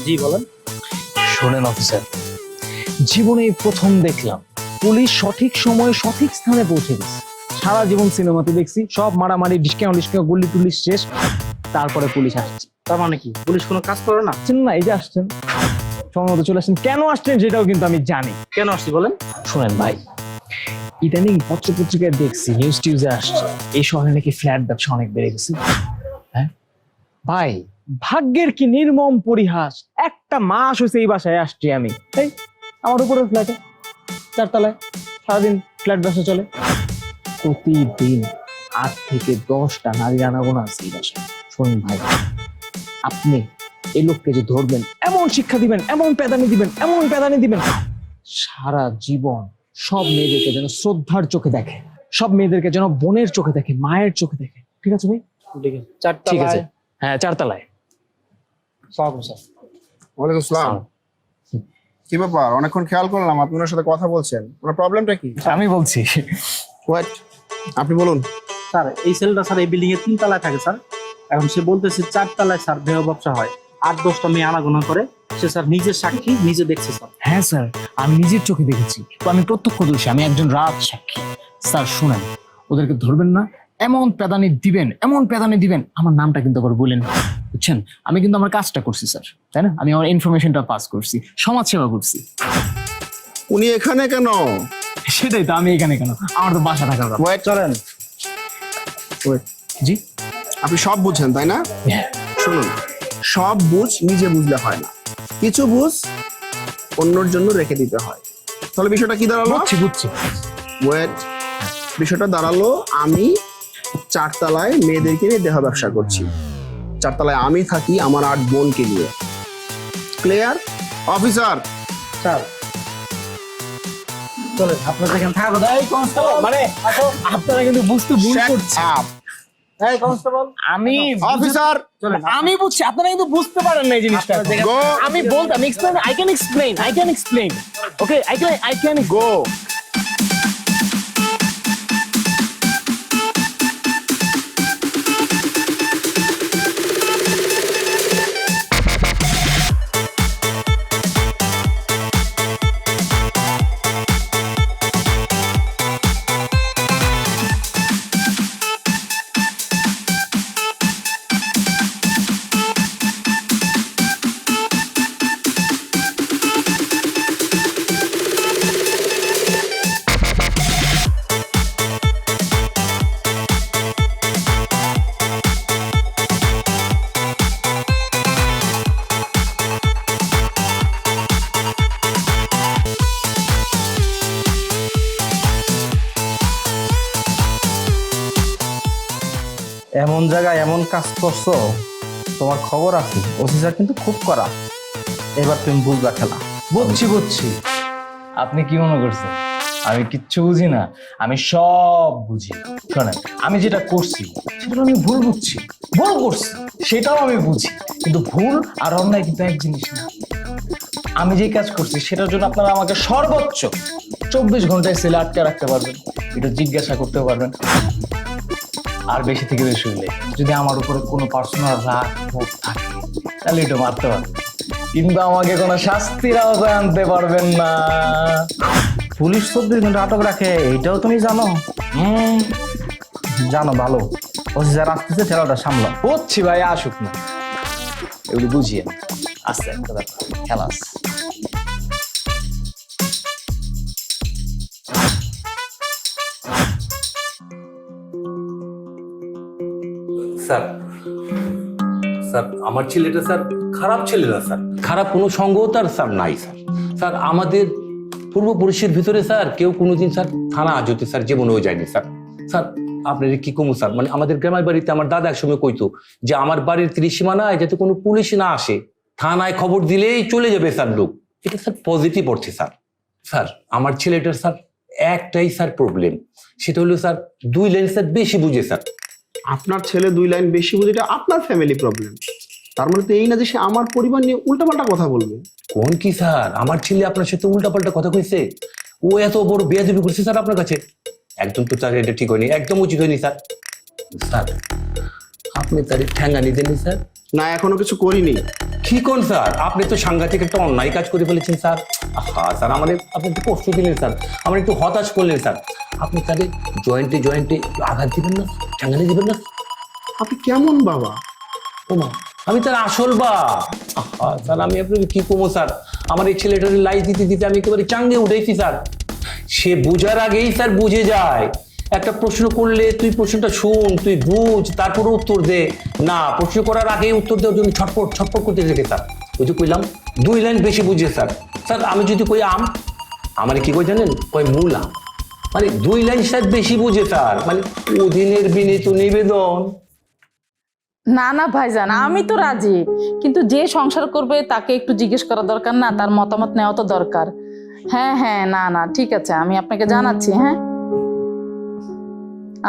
জি বলেন। শোনেন অফিসার, জীবনে এই প্রথম দেখলাম পুলিশ সঠিক সময়ে সঠিক স্থানে পৌঁছে গেছে। সারা জীবন সিনেমাতে দেখছি সব মারামারি ডিসকাউন্ট গুলি টুলি শেষ, তারপরে পুলিশ আসছে। তার মানে কি পুলিশ কোনো কাজ করে না? আসছেন না, এই যে আসছেন, সময় মতো চলে আসছেন। কেন আসছেন সেটাও কিন্তু আমি জানি। কেন আসছি বলেন? শোনেন ভাই, ইদানিং পত্র পত্রিকায় দেখছি, নিউজ টিউজে আসছে এই শহরে নাকি ফ্ল্যাট ব্যবসা অনেক বেড়ে গেছে। হ্যাঁ ভাই, ভাগ্যের কি নির্মম পরিহাস, একটা মাস হয়েছে এই বাসায় আসছি আমি, এই আমার উপরে ফ্ল্যাটে 4 তলায় সারাদিন ফ্ল্যাট ব্যবসা চলে। প্রতিদিন 8 থেকে 10টা নারী আনাগোনা আছে এই বাসায়। শুনুন ভাই, আপনি এই লোককে যে ধরবেন, এমন শিক্ষা দিবেন, এমন প্যাদানি দিবেন, এমন প্যাদানি দিবেন, সারা জীবন সব মেয়েদেরকে যেন শ্রদ্ধার চোখে দেখে, সব মেয়েদেরকে যেন বোনের চোখে দেখে, মায়ের চোখে দেখে। ঠিক আছে ভাই? ঠিক আছে, 4 ঠিক আছে, হ্যাঁ 4 তলায়। সালাম স্যার। ওয়ালাইকুম আসসালাম। কি ব্যাপার, অনেকক্ষণ খেয়াল করলাম আপনি ওনার সাথে কথা বলছেন, ওনার প্রবলেমটা কি? আমি বলছি। হোয়াট, আপনি বলুন। স্যার এই ছেলেটা স্যার এই বিল্ডিং এর 3 তলায় থাকে স্যার। এখন সে বলতেছে 4 তলায় স্যার দেহ ব্যবসা হয়, 8-10টা মেয়ে আনাগোনা করে। সে স্যার নিজের সাক্ষী, নিজে দেখছে স্যার। হ্যাঁ স্যার, আমি নিজের চোখে দেখেছি, তো আমি প্রত্যক্ষদর্শী, আমি একজন রাত সাক্ষী। স্যার শুনেন, ওদেরকে ধরবেন না, এমন প্যাদানি দিবেন, এমন প্যাদানি দিবেন, আমার নামটা কিন্তু আবার বলেন, বুঝছেন? আমি কিন্তু আমার কাজটা করছি স্যার, তাই না? আমি আমার ইনফরমেশনটা পাস করছি, সমাজ সেবা করছি। উনি এখানে কেন? সেটাই তো, আমি এখানে কেন, আমার তো বাসা থাকার কথা। ওয়েট, চলেন। জি আপনি সব বুঝেন তাই না? হ্যাঁ। শুনুন, সব বুঝ নিজে বুঝলে হয় না, কিছু বুঝ অন্যর জন্য রেখে দিতে হয়। তাহলে বিষয়টা কি দাঁড়ালো? বুঝছি বুঝছি। ওয়েট, বিষয়টা দাঁড়ালো আমি 4 তলায় মেয়েদেরকে নিয়ে দেহ ব্যবসা করছি। 4 তলায় আমি থাকি আমার 8 বোনকে নিয়ে। Clear officer? স্যার চলেন, আপনার এখানে থাকা কথা। এই কনস্টেবল, মানে আপনারা কিন্তু বুঝতে ভুল করছেন। এই কনস্টেবল, আমি অফিসার চলেন। আমি বুঝছি, আপনারা কিন্তু বুঝতে পারেন না এই জিনিসটা। আপনারা জায়গা- গো আমি বলতাম explain, I can explain, okay, I can go. এমন জায়গায় এমন কাজ করছো, তোমার খবর আছে। অফিসার কিন্তু খুব কড়া, এবার তুমি বুঝবা খেলা। বুঝছি। আপনি কি মনে করছেন আমি কিচ্ছু বুঝি না? আমি সব বুঝি। শোনেন, আমি যেটা করছি সেটা আমি ভুল বুঝছি, ভুল করছি সেটাও আমি বুঝি, কিন্তু ভুল আর অন্যায় কিন্তু এক জিনিস না। আমি যে কাজ করছি সেটার জন্য আপনারা আমাকে সর্বোচ্চ 24 ঘন্টায় সেলে আটকে রাখতে পারবেন, এটা জিজ্ঞাসা করতে পারবেন। আর বেশি থেকে বেশি হইলে যদি আমার উপরে কোনো পার্সোনাল রাগ ক্ষোভ থাকে তাহলে এটা মারতে পারবেন, কিন্তু আমাকে কোনো শাস্তির আওতায় আনতে পারবেন না। পুলিশ 24 ঘন্টা আটক রাখে, এইটাও তুমি জানো? জানো ভালো। অফিসার আসতেছে, ঠেলাটা সামলা। বুঝছি ভাই, আসুক না, এগুলো বুঝিয়ে আস্তে একটা ব্যাপার, খেলা আছে। স্যার স্যার আমার ছেলেটা স্যার খারাপ ছেলে না স্যার, খারাপ কোনো সঙ্গও তার স্যার নাই স্যার। স্যার আমাদের পূর্বপুরুষের ভিতরে স্যার কেউ কোনোদিন স্যার থানা আজতে স্যার জীবনেও যায়নি স্যার। স্যার আপনার কি কমু স্যার, মানে আমাদের গ্রামের বাড়িতে আমার দাদা একসময় কইতো যে আমার বাড়ির ত্রিসীমানায় যাতে কোনো পুলিশ না আসে, থানায় খবর দিলেই চলে যাবে স্যার লোক। এটা স্যার পজিটিভ অর্থে স্যার। স্যার আমার ছেলেটার স্যার একটাই স্যার প্রবলেম, সেটা হলো স্যার 2 লাইন স্যার বেশি বুঝে স্যার। আপনার ছেলে 2 লাইন বেশি বুঝে, এটা আপনার ফ্যামিলি প্রবলেম। তার মানে তো এই না যে সে আমার পরিবার নিয়ে উল্টাপাল্টা কথা বলবে। কোন কি স্যার, আমার ছেলে আপনার সাথে উল্টাপাল্টা কথা কইছে? ও এত বড় বেয়াদবি করছে স্যার আপনার কাছে? একদম তো স্যার এটা ঠিক হয়নি, একদম উচিত হয়নি স্যার। স্যার আপনি তার ঠ্যাঙ্গা নিতেনি স্যার? না, এখনো কিছু করিনি। কি কোন স্যার, আপনি তো সাংঘাতিক একটা অন্যায় কাজ করে ফেলেছেন স্যার। হ্যাঁ স্যার, আমাদের আপনি একটু কষ্ট দিলেন স্যার, আমার একটু হতাশ করলেন স্যার। আপনি তাদের জয়েন্টে জয়েন্টে আঘাত দিবেন না, চাঙ্গালি দিবেন না? আপনি কেমন বাবা? ওমা, আমি তার আসল বা স্যার, আমি আপনাকে কি কমো স্যার, আমার এই ছেলেটার লাইফ দিতে দিতে আমি একেবারে চাঙ্গে উঠেছি স্যার। সে বুঝার আগেই স্যার বুঝে যায়। একটা প্রশ্ন করলে তুই প্রশ্নটা শুন, তুই বুঝ, তারপরে উত্তর দে। না, প্রশ্ন করার আগেই উত্তর দেওয়ার জন্য ছটফট ছটফট করতে থাকে স্যার। ওই যে কইলাম 2 লাইন বেশি বুঝে স্যার। স্যার আমি যদি কই আম, আমার কি কই জানেন, কয় মূলা। মানে 2 লাইন স্যার বেশি বুঝে স্যার, মানে অধীনের বিনীত নিবেদন। না না ভাইজান, আমি তো রাজি, কিন্তু যে সংসার করবে তাকে একটু জিজ্ঞেস করা দরকার না? তার মতামত নেওয়া তো দরকার। হ্যাঁ হ্যাঁ, না না ঠিক আছে, আমি আপনাকে জানাচ্ছি। হ্যাঁ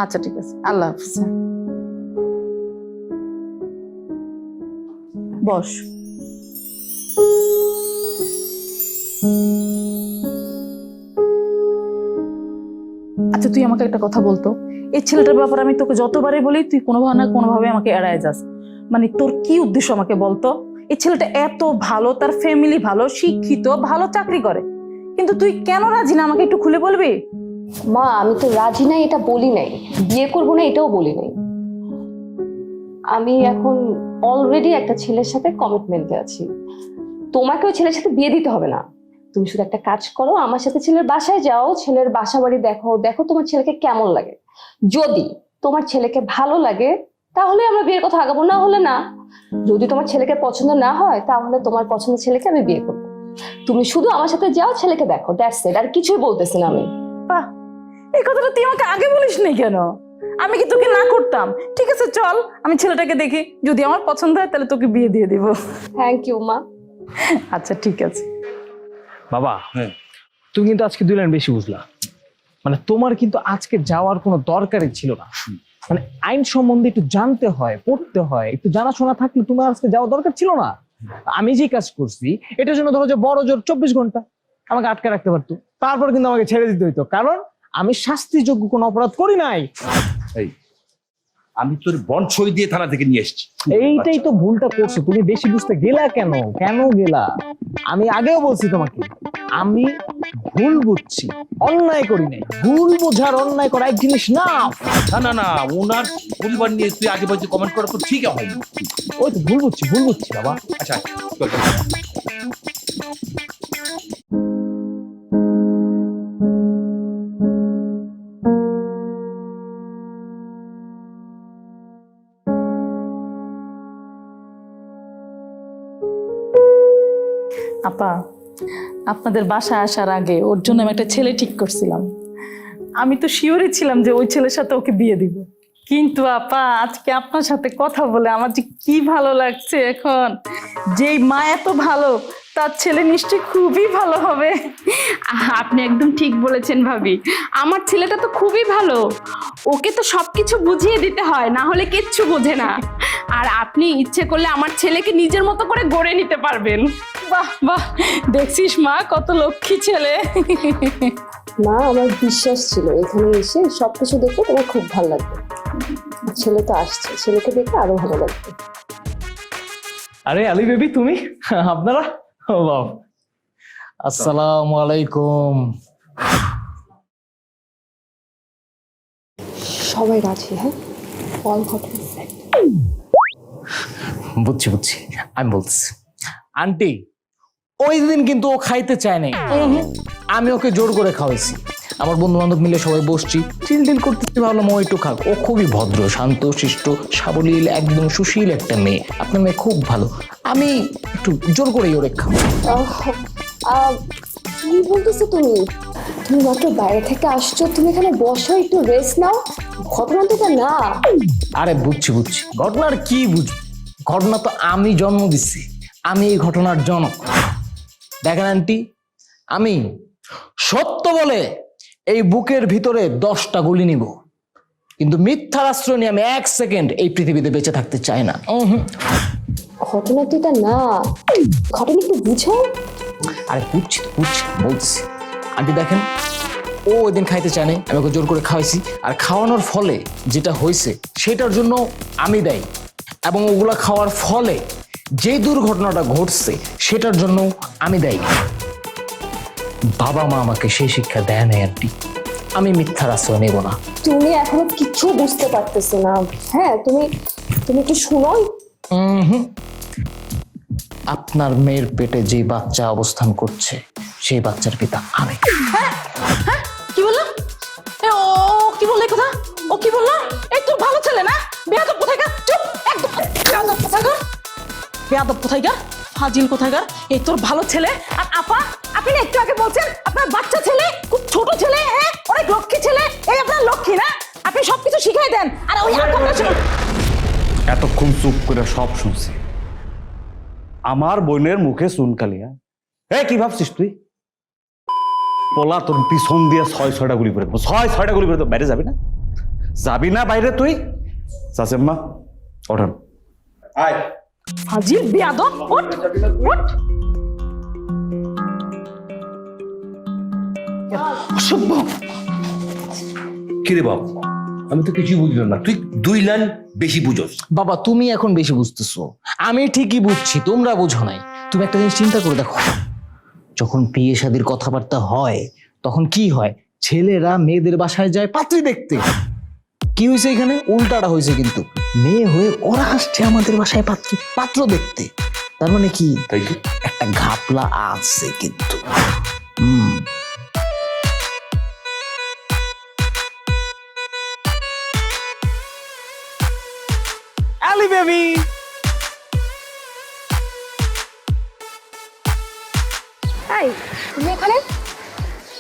আচ্ছা ঠিক আছে, আল্লাহ হাফিজ। বস। আচ্ছা তুই আমাকে একটা কথা বলতো, এই ছেলেটার ব্যাপারে আমি তোকে যতবারই বলি তুই কোনোভাবে না কোনোভাবে আমাকে এড়ায় যাস। মানে তোর কি উদ্দেশ্য আমাকে বলতো? এই ছেলেটা এত ভালো, তার ফ্যামিলি ভালো, শিক্ষিত, ভালো চাকরি করে, কিন্তু তুই কেন রাজি না? আমাকে একটু খুলে বলবি? মা, আমি তো রাজি নাই এটা বলি নাই, বিয়ে করবো না এটাও বলি নাই। আমি এখন অলরেডি একটা ছেলের সাথে কমিটমেন্টে আছি। তোমাকে ওই ছেলের সাথে বিয়ে দিতে হবে না। তুমি শুধু একটা কাজ করো, আমার সাথে ছেলের বাসায় যাও, ছেলের বাসা বাড়ি দেখো, দেখো তোমার ছেলেকে কেমন লাগে। যদি তোমার ছেলেকে ভালো লাগে তাহলে আমরা বিয়ের কথা আগাবো, না হলে না। যদি তোমার ছেলেকে পছন্দ না হয় তাহলে তোমার পছন্দের ছেলেকে আমি বিয়ে করবো। তুমি শুধু আমার সাথে যাও, ছেলেকে দেখো, দ্যাটস ইট, আর কিছুই বলতেছি না আমি। বাহ, এই কথাটা তুই আমাকে আগে বলিস নি কেন? আমি কি তোকে না করতাম? ঠিক আছে চল, আমি ছেলেটাকে দেখি, যদি আমার পছন্দ হয় তাহলে তোকে বিয়ে দিয়ে দিব। থ্যাংক ইউ মা। আচ্ছা ঠিক আছে। বাবা, হ্যাঁ। তুমি কিন্তু আজকে 2 লাইন বেশি বুঝলা। মানে তোমার কিন্তু আজকে যাওয়ার কোনো দরকারই ছিল না। মানে আইন সম্বন্ধে একটু জানতে হয়, পড়তে হয়, একটু জানাশোনা থাকলে তোমার আজকে যাওয়ার দরকার ছিল না। আমি যে কাজ করছি এটার জন্য ধরো যে বড় জোর 24 ঘন্টা আমাকে আটকে রাখতে পারতো, তারপর কিন্তু আমাকে ছেড়ে দিতে হইতো, কারণ আমি শাস্তিযোগ্য কোনো অপরাধ করি নাই। এই, আমি তোর বন্ড সই দিয়ে থানা থেকে নিয়ে এসেছি। এইটাই তো ভুলটা করছো তুমি, বেশি বুঝতে গেলা কেন? কেন গেলা? আমি আগেও বলছি তোমাকে, আমি ভুল বুঝছি, অন্যায় করি নাই। ভুল বোঝার অন্যায় করা এক জিনিস না। না না না, ওনার পরিবার নিয়ে তুই আজে বাজে কমেন্ট করা তো ঠিক হয়। ওই তো ভুল বুঝছি বাবা। আচ্ছা চল, চল। আপা, আপনাদের বাসায় আসার আগে ওর জন্য আমি একটা ছেলে ঠিক করছিলাম। আমি তো শিওরই ছিলাম যে ওই ছেলের সাথে ওকে বিয়ে দিব, কিন্তু আপা আজকে আপনার সাথে কথা বলে আমার যে কি ভালো লাগছে। এখন যেই মা এত ভালো, তার ছেলে নিশ্চয়ই খুবই ভালো হবে। আপনি একদম ঠিক বলেছেন ভাবি, আমার ছেলেটা তো খুবই ভালো, ওকে তো সবকিছু বুঝিয়ে দিতে হয়, না হলে কিচ্ছু বোঝে না। আর আপনি ইচ্ছে করলে আমার ছেলেকে নিজের মতো করে গড়ে নিতে পারবেন। বাহ বাহ, দেখছিস মা কত লক্ষ্মী ছেলে। মা, আমার বিশ্বাস ছিল এখানে এসে সবকিছু দেখে তোমার খুব ভালো লাগবে। ছেলে তো আসছে, ছেলেকে দেখে আরো ভালো লাগবে। আরে আলী বেবি, তুমি? আপনারা? ও বাবা, আসসালামু আলাইকুম। সবাই রাজি? হ্যাঁ, অল ঘটনা। বুঝছি, আমি বলছি আন্টি, ওই দিন কিন্তু ও খাইতে চায় নাই, আমি ওকে জোর করে খাওয়াইছি। আমার বন্ধু বান্ধব মিলে সবাই বসছি, চিল করতেছি, ভাবলাম ও একটু খাক। ও খুবই ভদ্র, শান্ত শিষ্ট, সাবলীল, একদম সুশীল একটা মেয়ে। আপনার মেয়ে খুব ভালো, আমি একটু জোর করেই ওরে খাবো। কি বলতেছো তুমি? তুমি মাত্র বাইরে থেকে আসছো, তুমি এখানে বসো, একটু রেস্ট নাও। ঘটনা তো এটা না। আরে বুঝছি, ঘটনার কি বুঝবো? ঘটনা তো আমি জন্ম দিচ্ছি, আমি এই ঘটনার জনক। দেখেন আন্টি, আমি সত্য বলে এই বুকের ভিতরে 10টা গুলি নিব, কিন্তু মিথ্যার আশ্রয় নিয়ে আমি 1 সেকেন্ড এই পৃথিবীতে বেঁচে থাকতে চাই না। ঘটনা তো এটা না, ঘটনা একটু বুঝো। আরে বুঝছি বলছি। আন্টি দেখেন, ও ওই দিন খাইতে চায় নাই, আমি ওকে জোর করে খাওয়াইছি, আর খাওয়ানোর ফলে যেটা হয়েছে সেটার জন্য আমি দায়ী। এবং ওগুলা খাওয়ার ফলে যে দুর্ঘটনাটা ঘটছে সেটার জন্য আমি দায়ী। বাবা মা আমাকে সেই শিক্ষা দেয় না আন্টি। আমি মিথ্যার আশ্রয় নেব না। তুমি এখনো কিছু বুঝতে পারতেছো না। হ্যাঁ, তুমি তুমি একটু শুনো। আপনার মেয়ের পেটে যে বাচ্চা অবস্থান করছে সেই বাচ্চার পিতা আমি। কি বললো? ও কি বললো কথা? ও কি বললো? এই তোর ভালো ছেলে না? বেয়াদব কোথায়কার? চুপ একদম। বেয়াদব কোথায়কার? বেয়াদব কোথায়কার? ফাজিল কোথায়কার? এই তোর ভালো ছেলে। আর আপা, আপনি না একটু আগে বলছেন আপনার বাচ্চা ছেলে খুব ছোট ছেলে, হ্যাঁ অনেক লক্ষ্মী ছেলে। এই আপনার লক্ষ্মী না? আপনি সবকিছু শিখাই দেন। আর ওই আকামটা শুনুন। এতক্ষণ চুপ করে সব শুনছি। আমার বোনের মুখে চুনকালি। হ্যাঁ কি ভাবছিস তুই? পোলা তোর পিছন দিয়ে 6-6টা গুলি করে দেবো। 6-6টা গুলি করে দেবো। বাইরে যাবি না? যাবি না বাইরে তুই? চাচেম্মা ওঠেন। আয়। ফাজিল বেয়াদব, ওঠ ওঠ। অসভ্য। কিরে বাপ, আমি তো কিছুই বুঝলাম না। তুই 2 লাইন বেশি বুঝোস। বাবা তুমি এখন বেশি বুঝতেছো, আমি ঠিকই বুঝছি, তোমরা বুঝো নাই। তুমি একটা জিনিস চিন্তা করে দেখো, যখন বিয়ে শাদীর কথাবার্তা হয় তখন কি হয়? ছেলেরা মেয়েদের বাসায় যায় পাত্রী দেখতে। কি হয়েছে এখানে? উল্টাটা হয়েছে। কিন্তু মেয়ে হয়ে ওরা আসছে আমাদের বাসায় পাত্র দেখতে। তার মানে কি তাই কি? একটা ঘাপলা আছে কিন্তু। আলি বেবি, এই তুমি এখানে?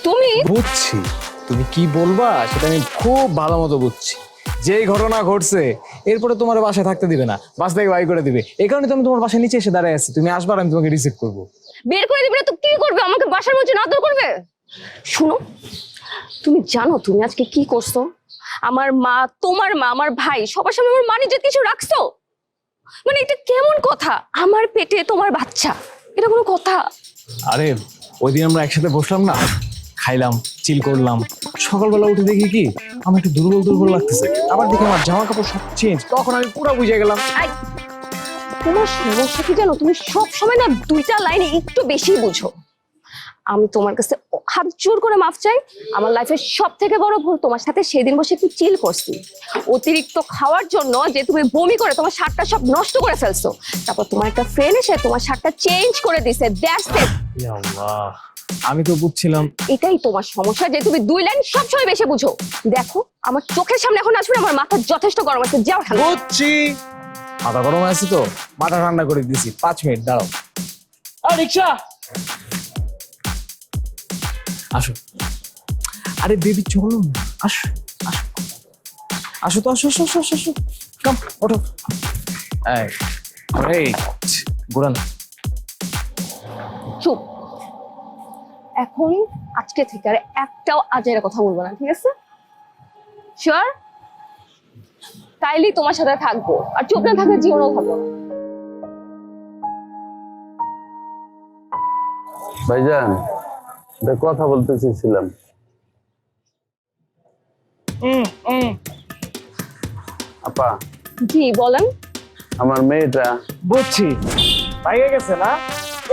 তুমি বুঝছি তুমি কি বলবা সেটা আমি খুব ভালো মতো বুঝছি। যেই ঘটনা ঘটছে এরপরে তোমার বাসায় থাকতে দিবে না, বাস থেকে বাই করে দিবে। এই কারণে তো আমি তোমার বাসায় নিচে এসে দাঁড়ায় আছি। তুমি আসবার, আমি তোমাকে রিসিভ করবো। বের করে দিবে না তো কি করবে? আমাকে বাসার মধ্যে নাদর করবে? শুনো, তুমি জানো তুমি আজকে কি করছো? আমার মা, তোমার মা, আমার ভাই সবার সামনে আমার মান ইজ্জত কিছু রাখছো? মানে এটা কেমন কথা? আমার পেটে তোমার বাচ্চা, এটা কোনো কথা? আরে ওই দিন আমরা একসাথে বসলাম না, খাইলাম, চিল করলাম। সকালবেলা উঠে দেখি কি আমার একটু দুর্বল দুর্বল লাগতেছে। আবার দেখি আমার জামা কাপড় সব চেঞ্জ। তখন আমি পুরো বুঝে গেলাম। আই, তোমার সমস্যা কি জানো? তুমি সব সময় না 2টা লাইনে একটু বেশি বুঝো। আমি তোমার কাছে হাত জোর করে মাফ চাই। আমার লাইফের সব থেকে বড় ভুল তোমার সাথে সেদিন বসে একটু চিল করছি। অতিরিক্ত খাওয়ার জন্য যে তুমি বমি করে তোমার শার্টটা সব নষ্ট করে ফেলছো। তারপর তোমার একটা ফ্রেন্ড এসে তোমার শার্টটা চেঞ্জ করে দিছে। That's it. ইয়া আল্লাহ, আমি তো বুঝছিলাম। এটাই তোমার সমস্যা যে তুমি 2 লাইন সবসময় বেশি বুঝো। দেখো আমার চোখের সামনে এখন আসবে না, আমার মাথা যথেষ্ট গরম আছে। যাও এখান থেকে। বুঝছি, মাথা গরম আছে তো মাথা ঠান্ডা করে দিছি। 5 মিনিট দাঁড়াও। রিক্সা আসো। আরে বেবি চলো না, আসো আসো আসো তো, আসো আসো আসো আসো, আসো। কাম ওঠো। এই ঘোরান। চুপ। এখন আজকে থেকে আর একটাও আজের কথা বলবো না, ঠিক আছে? শিওর? তাইলেই তোমার সাথে থাকবো, আর চুপ না থাকলে জীবনও থাকবো না। ভাইজান, একটা কথা বলতে চেয়েছিলাম। আপা, জি বলেন। আমার মেয়েটা বুঝছি, পাইয়ে গেছে না?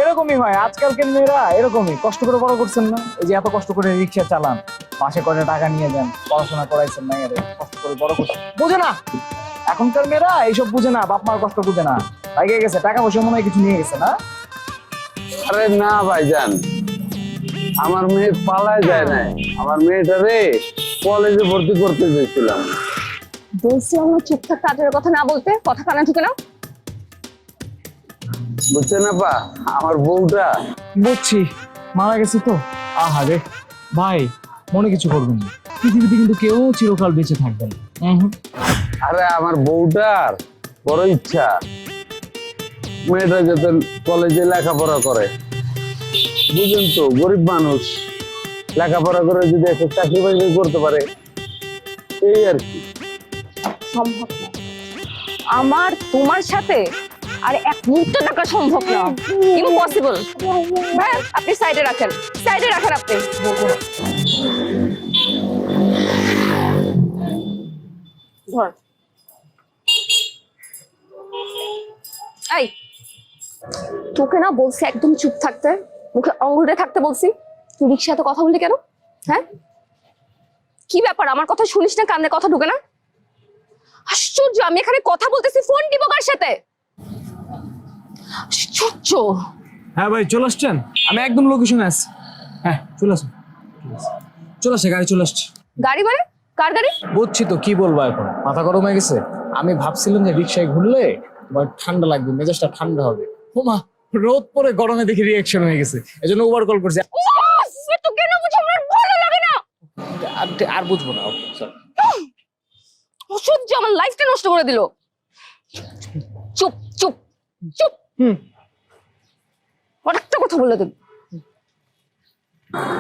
এরকমই হয়, আজকালকার মেয়েরা এরকমই। কষ্ট করে বড় করছেন না, এই যে এত কষ্ট করে রিক্সা চালান, মাসে কয়টা টাকা নিয়ে যান, পড়াশোনা করাইছেন না, এর কষ্ট করে বড় করছেন, বুঝে না। এখনকার মেয়েরা এইসব বুঝে না, বাপ মার কষ্ট বুঝে না। পাইয়ে গেছে, টাকা পয়সা মনে হয় কিছু নিয়ে গেছে না? আরে না ভাইজান, আমার মেয়ে পালায় যায় নাই। আমার মেয়েটা রে কলেজে ভর্তি করতে চেয়েছিলাম। বলছি আমরা চুপ থাকতে আজের কথা না বলতে, কথা কানে ঢুকে না। বুঝছেন আপা, আমার বউটা বুঝছি, মারা গেছে তো। আহা রে ভাই, মনে কিছু করবেন না, পৃথিবীতে কিন্তু কেউ চিরকাল বেঁচে থাকবে না। আরে আমার বউটার বড় ইচ্ছা মেয়েটা যাতে কলেজে লেখাপড়া করে। বুঝলেন তো, গরিব মানুষ, লেখাপড়া করে যদি একটা চাকরি বাকরি করতে পারে, এই আর কি। সম্ভব না আমার তোমার সাথে আর এক মুহূর্ত টাকা সম্ভব না, ইম্পসিবল। ভাই আপনি সাইডে রাখেন, সাইডে রাখেন আপনি। ধর। এই তোকে না বলছি একদম চুপ থাকতে, মুখে অঙ্গুল দিয়ে থাকতে বলছি। তুই রিক্সায় এত কথা বললি কেন? হ্যাঁ, কি ব্যাপার? আমার কথা শুনিস না, কানে কথা ঢুকে না? আশ্চর্য, আমি এখানে কথা বলতেছি, ফোন দিব কার সাথে? আশ্চর্য। হ্যাঁ ভাই, চলে আসছেন? আমি একদম লোকেশনে আছি। হ্যাঁ, চলে আসুন। চলে আসে, গাড়ি চলে আসছে। গাড়ি মানে? কার গাড়ি? বুঝছি তো, কি বলবো এখন, মাথা গরম হয়ে গেছে। আমি ভাবছিলাম যে রিক্সায় ঘুরলে তোমার ঠান্ডা লাগবে, মেজাজটা ঠান্ডা হবে। ওমা, রোদ পরে গরমে দেখি রিয়াকশন হয়ে গেছে, এজন্য ওভার কল করছি। তো কেন বুঝি আমার ভালো লাগে না? আর বুঝবো না। ওকে, সরি। অসহ্য, আমার লাইফটা নষ্ট করে দিল। চুপ চুপ চুপ। আরেকটা কথা বলে দেব।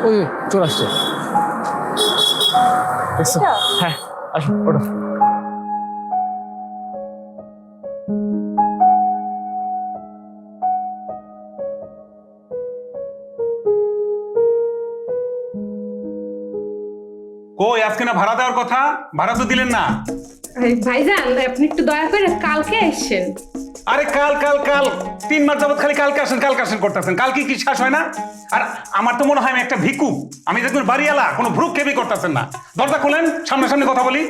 ওই চলে আসছে। দেখছো? হ্যাঁ, আসুন, ওঠো। কই আজকে না ভাড়া দেওয়ার কথা, ভাড়া তো দিলেন না। ভাইজান আপনি একটু দয়া করে কালকে আসছেন। আরে কাল কাল কাল 3 মাস যাবত খালি কালকে আসেন করতেছেন। কাল কি শেষ হয় না? আর আমার তো মনে হয় আমি একটা ভিক্ষুক, আমি দেখুন বাড়িওয়ালা, কোনো ভ্রুক্ষেপই করতেছেন না। দরজা খুলেন, সামনাসামনি কথা বলি।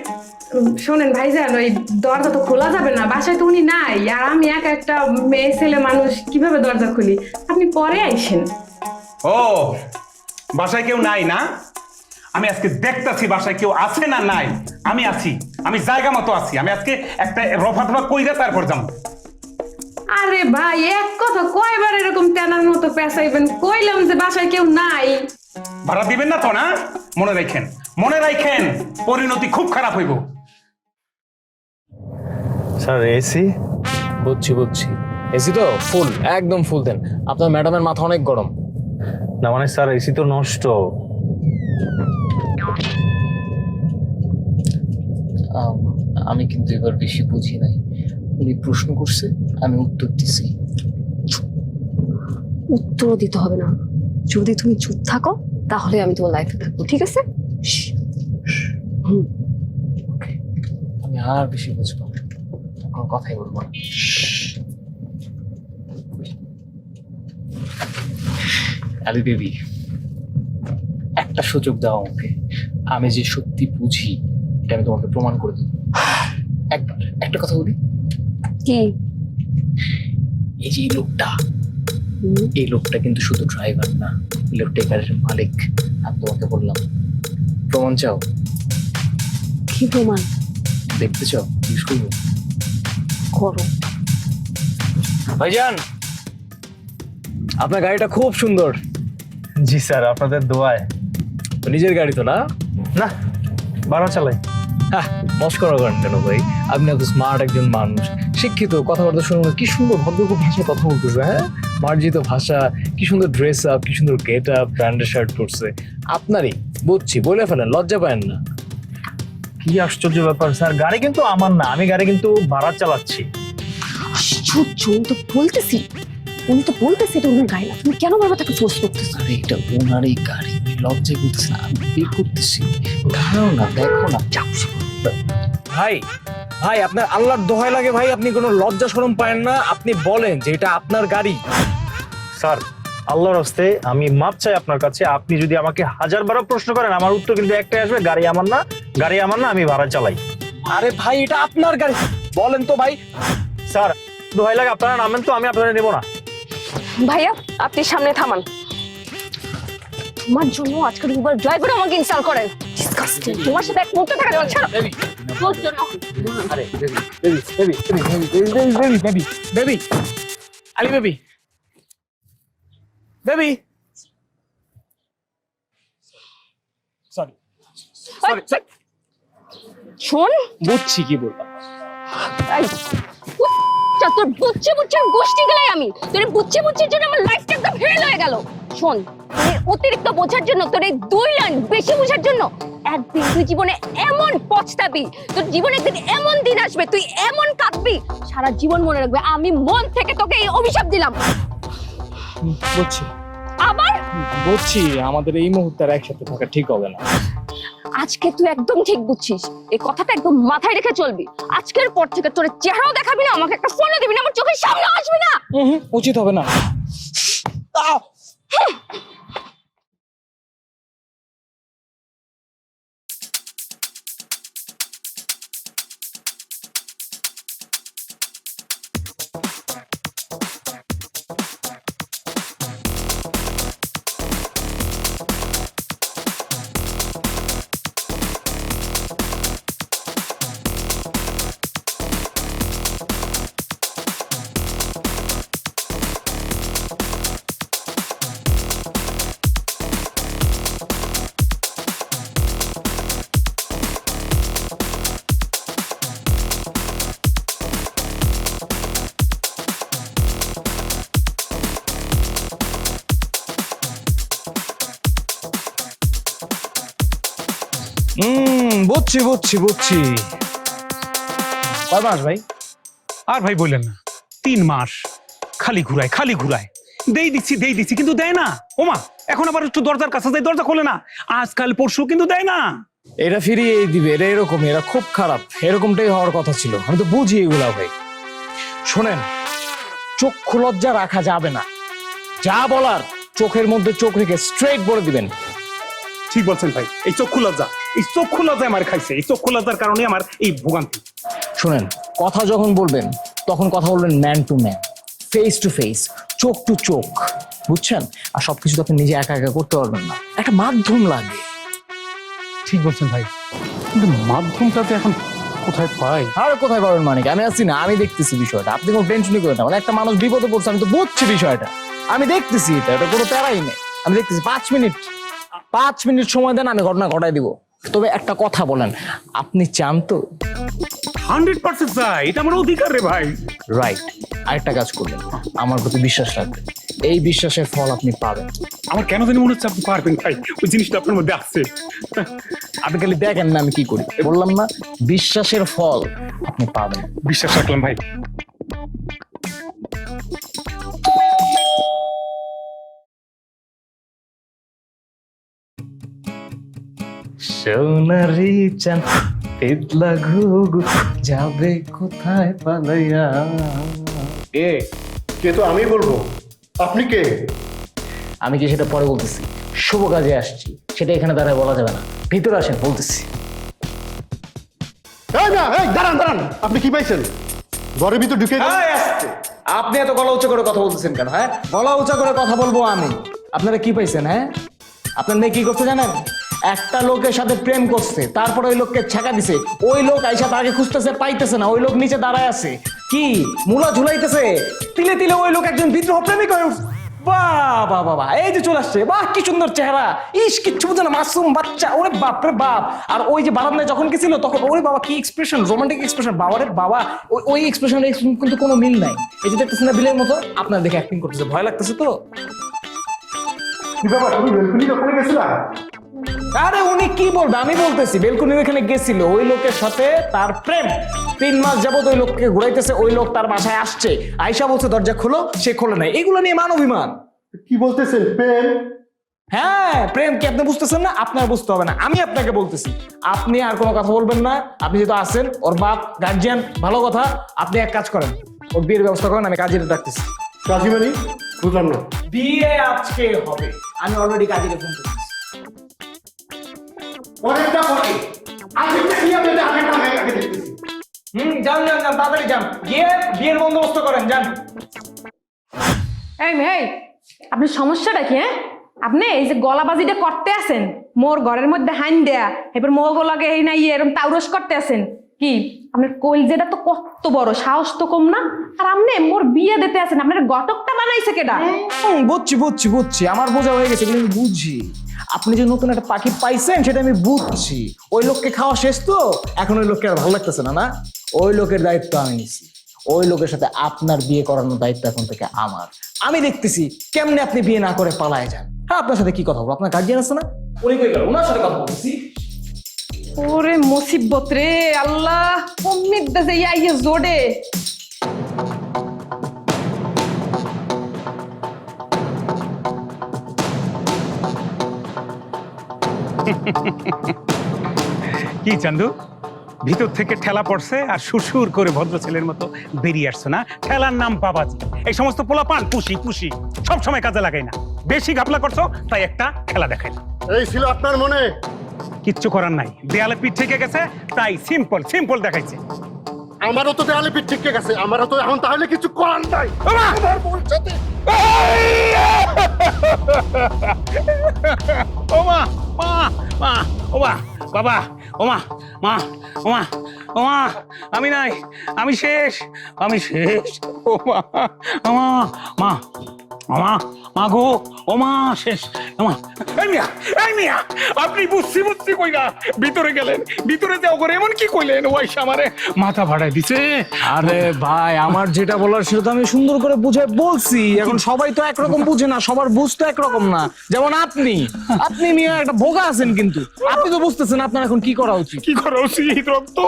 শোনেন ভাইজান, ওই দরজা তো খোলা যাবে না, বাসায় তো উনি নাই, আর আমি একা একটা মেয়ে ছেলে মানুষ, কিভাবে দরজা খুলি? আপনি পরে আইসেন। ও, বাসায় কেউ নাই না? আমি আজকে দেখতাছি বাসায় কেউ আছে না নাই। আমি আছি, আমি জায়গা মতো আছি। আমি আজকে একটা রফা দফা কইরা তারপর যাবো। আরে ভাই, এক কথা কয়বার এরকম তেনার মতো পেঁচাইবেন? কইলাম যে বাসায় কেউ নাই। ভাড়া দিবেন না তো? না, মনে রাখেন পরিণতি খুব খারাপ হইব। Sir AC? বুঝছি। এসি তো ফুল, একদম ফুল দেন। আপনার ম্যাডামের মাথা অনেক গরম। না মানে স্যার এসি তো নষ্ট। আমি কিন্তু এবার বেশি বুঝি নাই। উনি প্রশ্ন করছে, আমি উত্তর দিছি। উত্তরও দিতে হবে না, যদি তুমি চুপ থাকো তাহলে আমি তোমার লাইফে থাকবো, ঠিক আছে? আমি আর বেশি বুঝবো না, কোনো কথাই বলবো না। আলি বেবি, একটা সুযোগ দাও আমাকে, আমি যে সত্যি বুঝি এটা আমি তোমাকে প্রমাণ করে দেবো। একটা কথা বলি। কি? এই যে এই লোকটা কিন্তু শুধু ড্রাইভার না, এই লোকটা এই গাড়ির মালিক। আমি তোমাকে বললাম, প্রমাণ চাও? কি প্রমাণ? দেখতে চাও? জিজ্ঞেস করবো? করো। ভাইজান, আপনার গাড়িটা খুব সুন্দর। জি স্যার, আপনাদের দোয়ায়। নিজের গাড়ি তো না? না, ভাড়া চালাই। হ্যাঁ, মস্করা করেন কেন ভাই? আপনি এত স্মার্ট একজন মানুষ, শিক্ষিত, কথাবার্তা শুনুন, কি সুন্দর ভদ্র ভাষায় কথা বলতেছে। হ্যাঁ, মার্জিত ভাষা, কি সুন্দর ড্রেস আপ, কি সুন্দর গেট আপ, ব্র্যান্ডের শার্ট পরছে। আপনারই বুঝছি, বলে ফেলেন, লজ্জা পায় না? কি আশ্চর্য ব্যাপার স্যার, গাড়ি কিন্তু আমার না, আমি গাড়ি কিন্তু ভাড়া চালাচ্ছি। আশ্চর্য, উনি তো বলতেছে এটা ওনার গাড়ি না, তুমি কেন বারবার তাকে ফোর্স করতেছো? আরে এটা ওনারই গাড়ি, লজ্জা করতেছে না, আমি বের করতেছি। দাঁড়াও না, দেখো না। ভাই আপনার আল্লাহর দোহাই লাগে ভাই, আপনি কোনো লজ্জা শরম পায়েন না? আপনি বলেন যে এটা আপনার গাড়ি। স্যার, আল্লাহর হস্তে আমি মাপ চাই আপনার কাছে। আপনি যদি আমাকে 1000বার প্রশ্ন করেন, আমার উত্তর কিন্তু একটাই আসবে, গাড়ি আমার না, আমি ভাড়া চালাই। আরে ভাই, এটা আপনার গাড়ি, বলেন তো ভাই। স্যার, দোহাই লাগে আপনারা নামেন তো, আমি আপনারা নেবো না। ভাইয়া, আপনি সামনে থামান। তোমার জন্য আজকে উবার ড্রাইভার আমাকে ইনসাল্ট করে। ডিসকাস্টিং। তোমার সাথে এক মুহূর্ত থাকা যাবে না, ছাড়ো। তোর জন্য। আরে বেবি, আলি বেবি, সরি। শোন, বুঝছি কি বললাম। তোর বুঝছে গোষ্ঠী গেলাই আমি তোর বুঝছির জন্য আমার লাইফটা একদম ফেল হয়ে গেল। শোন, তোর অতিরিক্ত বোঝার জন্য, তোর এই 2 লাইন বেশি বোঝার জন্য একদিন তুই জীবনে এমন পছতাবি, তোর জীবনে একদিন এমন দিন আসবে, তুই এমন কাঁদবি, সারা জীবন মনে রাখবে আমি মন থেকে তোকে এই অভিশাপ দিলাম। বুঝছি, আবার বুঝছি, আমাদের এই মুহূর্তে আর একসাথে থাকা ঠিক হবে না। আজকে তুই একদম ঠিক বুঝছিস, এই কথাটা একদম মাথায় রেখে চলবি। আজকের পর থেকে তোর চেহারাও দেখাবি না, আমাকে একটা ফোনও দিবি না, আমার চোখের সামনে আসবি না। উচিত হবে না। বুঝছি বুঝছি বুঝছি। কয় মাস ভাই? আর ভাই বললেন না, 3 মাস খালি ঘুরায় দেই দিচ্ছি কিন্তু দেয় না। ওমা, এখন আবার একটু দরজার কাছে যাই, দরজা খোলে না, আজকাল পরশু কিন্তু দেয় না। এটা ফিরিয়ে দিবে, এটা এরকমই, এরা খুব খারাপ, এরকমটাই হওয়ার কথা ছিল। আমি তো বুঝি এগুলা ভাই। শোনেন, চক্ষু লজ্জা রাখা যাবে না, যা বলার চোখের মধ্যে চোখ রেখে স্ট্রেট বলে দিবেন। ঠিক বলছেন ভাই, এই চক্ষু লজ্জা আমার খাইছে, এই চক্ষু লজ্জার কারণে আমার এই ভোগান্তি। শোনেন, কথা যখন বলবেন তখন কথা বলবেন man to man, face to face, চোখ টু চোখ, বুঝছেন? আর সবকিছু তো আপনি নিজে একা একা করতে পারবেন না, একটা মাধ্যম লাগে। ঠিক বলছেন ভাই, কিন্তু মাধ্যমটাতে এখন কোথায় পাই? আর কোথায় পাবেন মানে কি? আমি আছি না, আমি দেখতেছি বিষয়টা, আপনি কোনো টেনশনই করেন না। মানে একটা মানুষ বিপদে পড়ছে, আমি তো বুঝছি বিষয়টা, আমি দেখতেছি, এটা কোনো প্যারাই নেই, আমি দেখতেছি। 5 মিনিট সময় দেন, আমি ঘটনা ঘটাই দিব। তবে একটা কথা বলেন, আপনি চান তো? 100% চাই, এটা আমার অধিকার রে ভাই। রাইট, আরেকটা কাজ করবেন, আমার প্রতি বিশ্বাস রাখবেন, এই বিশ্বাসের ফল আপনি পাবেন। আমার কেন জানি মনে হচ্ছে আপনি পারবেন ভাই, ওই জিনিসটা আপনার মধ্যে আছে। আপনি খালি দেখেন না আমি কি করি, বললাম না বিশ্বাসের ফল আপনি পাবেন। বিশ্বাস রাখলাম ভাই। সোনারি চাঁদ পেতলা ঘুঘু যাবে কোথায় পালাইয়া। কে তো আমি বলবো, আপনি কে? আমি কি সেটা পরে বলতেছি, শুভ কাজে আসছি, সেটা এখানে দাঁড়ায় বলা যাবে না, ভিতরে আসেন বলতেছি। দাঁড়ান, আপনি কি পাইছেন? ঘরের ভিতর ঢুকে আপনি এত গলা উঁচা করে কথা বলতেছেন কেন? হ্যাঁ, গলা উঁচা করে কথা বলবো আমি। আপনারা কি পাইছেন? হ্যাঁ, আপনার মেয়ে কি করতে জানেন? একটা লোকের সাথে প্রেম করছে, তারপর ওই লোককে ছেঁকা দিছে, ওই লোক আইসা তাকে খুঁজতেছে, পাইতেছে না, ওই লোক নিচে দাঁড়ায় আছে, কি মুলা ঝুলাইতেছে, তিলে তিলে ওই লোক একজন বিদ্রোহ প্রেমিক হয়ে উঠছে। বাহ বাহ বাহ, এই যে চলে আসছে, বাহ কি সুন্দর চেহারা, ইস কিচ্ছু বুঝে না, মাসুম বাচ্চা, ওরে বাপ রে বাপ। আর ওই যে বারান্দায় যখন গেছিল তখন ওরে বাবা কি এক্সপ্রেশন, রোমান্টিক এক্সপ্রেশন, বাবারে বাবা, ওই এক্সপ্রেশন কিন্তু কোনো মিল নাই। এই যে দেখতেছেন না বিলের মতো, আপনার দেখে অ্যাক্টিং করতেছে, ভয় লাগতেছে তো? আরে উনি কি বলবে, আমি বলতেছি, বেলকুনির এখানে গেছিল, ওই লোকের সাথে তার প্রেম, 3 মাস যাবত ওই লোককে ঘুরাইতেছে, ওই লোক তার বাসায় আসছে, আয়শা বলছে দরজা খোলো, সে খোলে নাই। এগুলো নিয়ে মান অভিমান। কি বলতেছেন? প্রেম? হ্যাঁ, প্রেম কি আপনি বুঝতেছেন না? আপনার বুঝতে হবে না, আমি আপনাকে বলতেছি। আপনি আর কোনো কথা বলবেন না, আপনি যেহেতু আছেন, ওর বাপ গার্জিয়ান, ভালো কথা। আপনি এক কাজ করেন, ওর বিয়ের ব্যবস্থা করেন, আমি কাজীরে ডাকতেছি। কাজী মানে? বুঝলাম না। বিয়ে আজকে হবে, আমি অলরেডি কাজীরে ফোন করতেছি। যান তাড়াতাড়ি যান, গিয়ে বিয়ের বন্দোবস্ত করেন, যান। এই আপনার সমস্যাটা কি? হ্যাঁ, আপনি এই যে গলাবাজিটা করতে আছেন, মোর ঘরের মধ্যে হাইন দেয়া, এবার মোর গলাকে এই না এরকম তাউরস করতে আছেন কি? আপনার কলজেটা তো কত বড়, সাহস তো কম না। আর আপনি মোর বিয়ে দিতে আছেন, আপনার ঘটকটা বানাইছে কেডা? বুঝছি, আমার বোঝা হয়ে গেছে, কিন্তু বুঝি আপনি যে নতুন একটা পাখি পাইছেন সেটা আমি বুঝছি। ওই লোককে খাওয়া শেষ তো, এখন ওই লোককে আর ভালো লাগতেছে না, না? ওই লোকের দায়িত্ব আমি নিছি, ওই লোকের সাথে আপনার বিয়ে করানোর দায়িত্ব এখন থেকে আমার। আমি দেখতেছি কেমনে আপনি বিয়ে না করে পালায় যান। হ্যাঁ, আপনার সাথে কি কথা বলবো, আপনার গার্জিয়ান আছে না, উনি কই গেল, ওনার সাথে কথা বলতেছি। ওরে মুসিবত রে আল্লাহ, অমনিক দে ইয়া জোড়ে। কি চান্দু, ভিতর থেকে ঠেলা পড়ছে আর সুসুর করে ভদ্র ছেলের মতো বেরিয়ে আসছো না? ঠেলার নাম বাবাজি। এই সমস্ত পোলাপান পুষি পুষি সব সময় কাজে লাগাই না, বেশি ঘাপলা করছো তাই একটা খেলা দেখাই। এই ছিল আপনার মনে? কিচ্ছু করার নাই, দেয়ালে পিঠ থেকে গেছে তাই সিম্পল সিম্পল দেখাইছে। আমারও তো দেয়ালে পিঠ থেকে গেছে, আমারও তো এখন তাহলে কিছু করার নাই। আমার বোন সাথে ও মা, মা, মা, ও মা, বাবা, ও মা, মা, ও মা, ও মা, আমি নাই, আমি শেষ, আমি শেষ। ও মা, ও মা, মা, ও মা, মা গো, ও মা শেষ। ও মা, এই মিয়া, এই মিয়া, আপনি বুঝছি বুঝছি কইরা ভিতরে গেলেন, ভিতরে যাও করে এমন কি কইলেন? ওই আমারে মাথা ভাড়াই দিছে। আরে ভাই, আমার যেটা বলার সেটা তো আমি সুন্দর করে বুঝে বলছি। এখন সবাই তো একরকম বুঝে না, সবার বুঝ তো একরকম না। যেমন আপনি মিয়া একটা বোকা আছেন, কিন্তু আপনি তো বুঝতেছেন আপনার এখন কি করা উচিত। কি করা উচিত? রক্ত।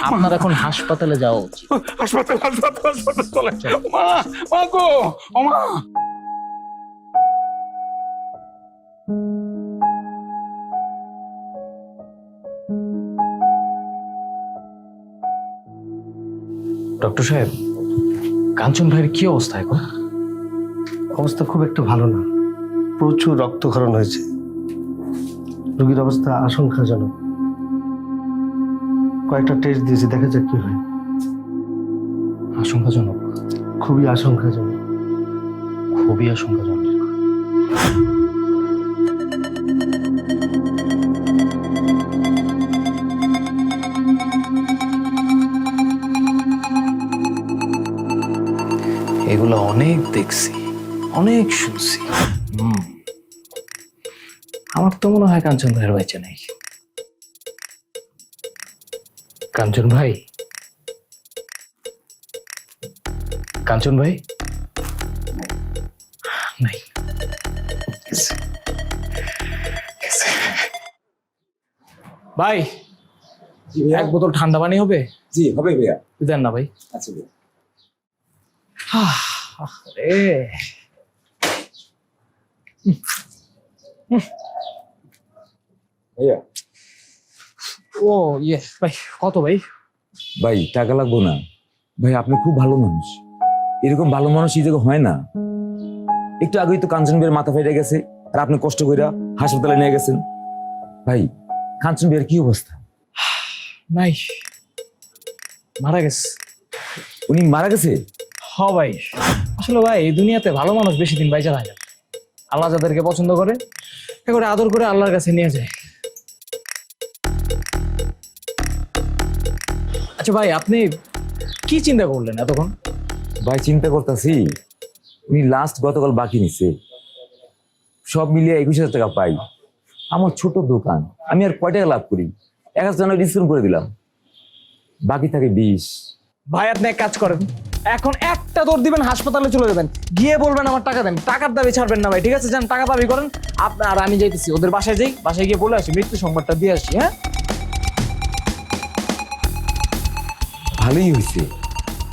আপনার এখন হাসপাতালে যাওয়া উচিত। হাসপাতাল, হাসপাতাল, হাসপাতাল চলে। মা, মা গো, ও মা। ডক্টর সাহেব, কাঞ্চন ভাইয়ের কি অবস্থা এখন? অবস্থা খুব একটু ভালো না, প্রচুর রক্তক্ষরণ হয়েছে, রোগীর অবস্থা আশঙ্কাজনক। কয়েকটা টেস্ট দিয়েছি, দেখা যাক কি হয়। আশঙ্কাজনক? খুবই আশঙ্কাজনক। খুবই আশঙ্কাজনক। এগুলো অনেক দেখছি, অনেক শুনছি। আমার তো মনে হয় কাঞ্চন ভাইয়ের বেঁচে নেই। কাঞ্চন ভাই, কাঞ্চন ভাই নাই। ভাই, এক বোতল ঠান্ডা পানি হবে? জি হবে ভাইয়া। দেন না ভাই। আচ্ছা ভাইয়া। ভাইয়া, ও ইয়ে ভাই, কত ভাই? ভাই টাকা লাগবো না ভাই, আপনি খুব ভালো মানুষ, এরকম ভালো মানুষ এই জায়গায় হয় না। একটু আগেই তো কাঞ্চন ভাইয়ের মাথা ফেটে গেছে আর আপনি কষ্ট কইরা হাসপাতালে নিয়ে গেছেন। ভাই, কাঞ্চন ভাইয়ের কি অবস্থা? নাই, মারা গেছে। উনি মারা গেছে? হ ভাই, আসলে ভাই এই দুনিয়াতে ভালো মানুষ বেশি দিন বাইচা থাকে না। আল্লাহ যাদেরকে পছন্দ করে একেবারে আদর করে আল্লাহর কাছে নিয়ে যায়। আচ্ছা ভাই, আপনি কি চিন্তা করলেন এতক্ষণ? ভাই চিন্তা করতেছি, উনি লাস্ট গতকাল বাকি নিছে, সব মিলিয়ে 21,000 টাকা পাই। আমার ছোট দোকান, আমি আর কয় টাকা লাভ করি? 1,000 টাকা ডিসকাউন্ট করে দিলাম, বাকি থাকে 20। ভাই আপনি এক কাজ করেন, এখন একটা দৌড় দিবেন, হাসপাতালে চলে যাবেন, গিয়ে বলবেন আমার টাকা দেন। টাকার দাবি ছাড়বেন না ভাই, ঠিক আছে? যান, টাকা দাবি করেন। আর আমি যাইতেছি ওদের বাসায় যাই, বাসায় গিয়ে বলে আসি, মৃত্যু সংবাদটা দিয়ে আসি। হ্যাঁ, ভালোই হয়েছে,